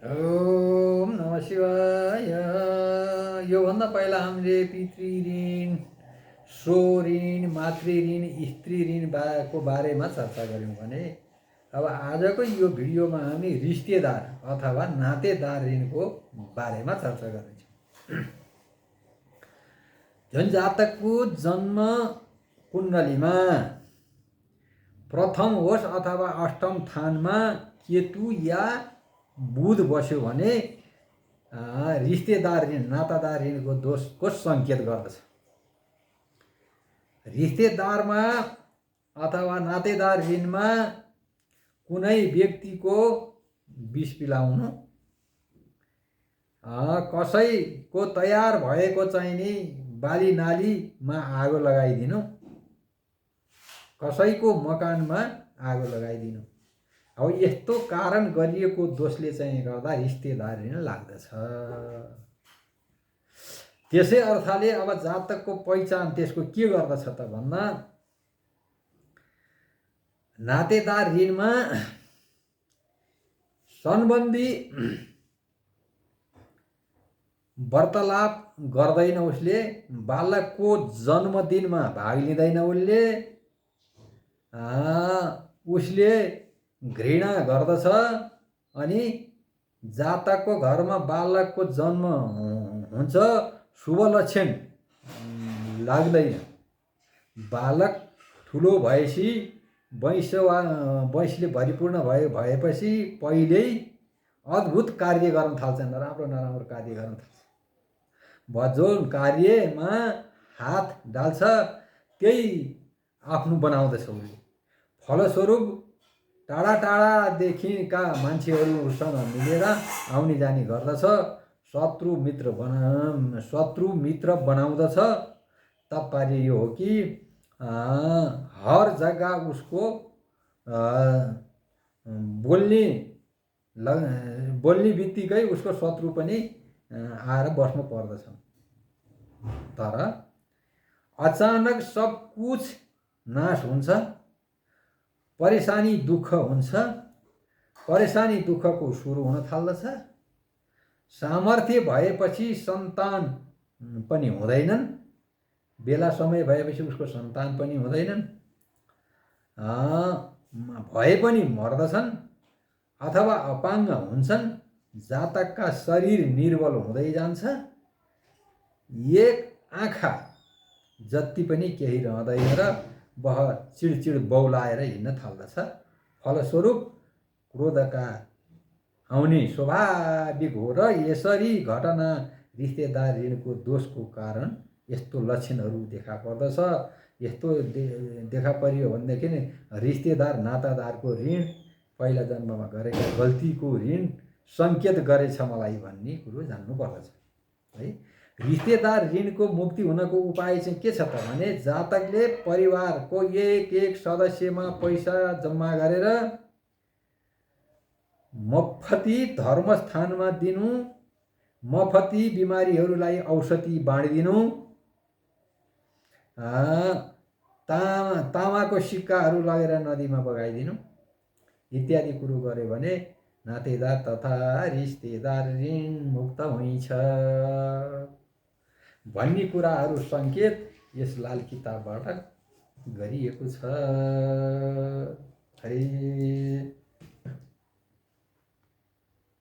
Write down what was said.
ओम नमः शिवाय। योभन्दा पहिला हामीले पितृ ऋण, स्व ऋण, मातृ ऋण, स्त्री ऋण को बारेमा चर्चा गऱ्यौँ भने अब आजको यो भिडियोमा हामी रिश्तेदार अथवा नातेदार ऋणको बारेमा चर्चा गर्नेछौँ। जुन जातकको जन्म कुण्डलीमा प्रथम होस् अथवा अष्टम थानमा केतु या बुध बस्यो भने रिश्तेदार ऋण, नातादार ऋणको दोषको सङ्केत गर्दछ। रिश्तेदारमा अथवा नातेदार ऋणमा कुनै व्यक्तिको विष पिलाउनु, कसैको तयार भएको चाहिने बाली नालीमा आगो लगाइदिनु, कसैको मकानमा आगो लगाइदिनु, अब यस्तो कारण गरिएको दोषले चाहिँ गर्दा रिश्तेदार ऋण लाग्दछ। त्यसै अर्थले अब जातकको पहिचान त्यसको के गर्दछ त भन्दा नातेदार ऋणमा सम्बन्धी वार्तालाप गर्दैन, उसले बालकको जन्मदिनमा भाग लिँदैन, उसले घृणा गर्दछ अनि जातकको घरमा बालकको जन्म हुन्छ शुभ लक्षण लाग्दैन। बालक ठुलो भएपछि वैशले भरिपूर्ण भएपछि पहिल्यै अद्भुत कार्य गर्न थाल्छ, नराम्रो कार्य गर्न थाल्छ। जुन कार्यमा हात डाल्छ त्यही आफ्नो बनाउँदछ उसले। फलस्वरूप टाढा टाढादेखिका मान्छेहरूसँग मिलेर आउने जाने गर्दछ, शत्रु मित्र बनाउँदछ। तात्पर्य यो हो कि हर जग्गा उसको बोल्ने बित्तिकै उसको शत्रु पनि आएर बस्नु पर्दछ। तर अचानक सब कुछ नाश हुन्छ, परेशानी दुःख हुन्छ, परेशानी दुःखको सुरु हुन थाल्दछ। सामर्थ्य भएपछि सन्तान पनि हुँदैनन्, बेला समय भएपछि उसको सन्तान पनि हुँदैनन्, भए पनि मर्दछन् अथवा अपाङ्ग हुन्छन्। जातकका शरीर निर्बल हुँदै जान्छ, एक आँखा जति पनि केही रहँदैन र चिडचिड बौलाएर हिँड्न थाल्दछ। फलस्वरूप क्रोधका आउने स्वाभाविक हो र यसरी घटना रिश्तेदार ऋणको दोषको कारण यस्तो लक्षणहरू देखा पर्दछ। यस्तो देखा परियो भनेदेखि रिश्तेदार नातादारको ऋण पहिला जन्ममा गरेका गल्तीको ऋण सङ्केत गरेछ मलाई भन्ने कुरो जान्नु पर्दछ है। रिश्तेदार ऋणको मुक्ति हुनको उपाय चाहिँ के छ त भने जातकले परिवारको एक सदस्यमा पैसा जम्मा गरेर मफती धर्मस्थानमा दिनु, मफती बिमारीहरूलाई औषधि बाँडिदिनु, तामाको सिक्काहरू लगेर नदीमा बगाइदिनु इत्यादि कुरो गर्यो भने नातेदार तथा रिश्तेदार ऋण मुक्त हुन्छ भन्ने कुराहरू सङ्केत यस लाल किताबबाट गरिएको छ। हरि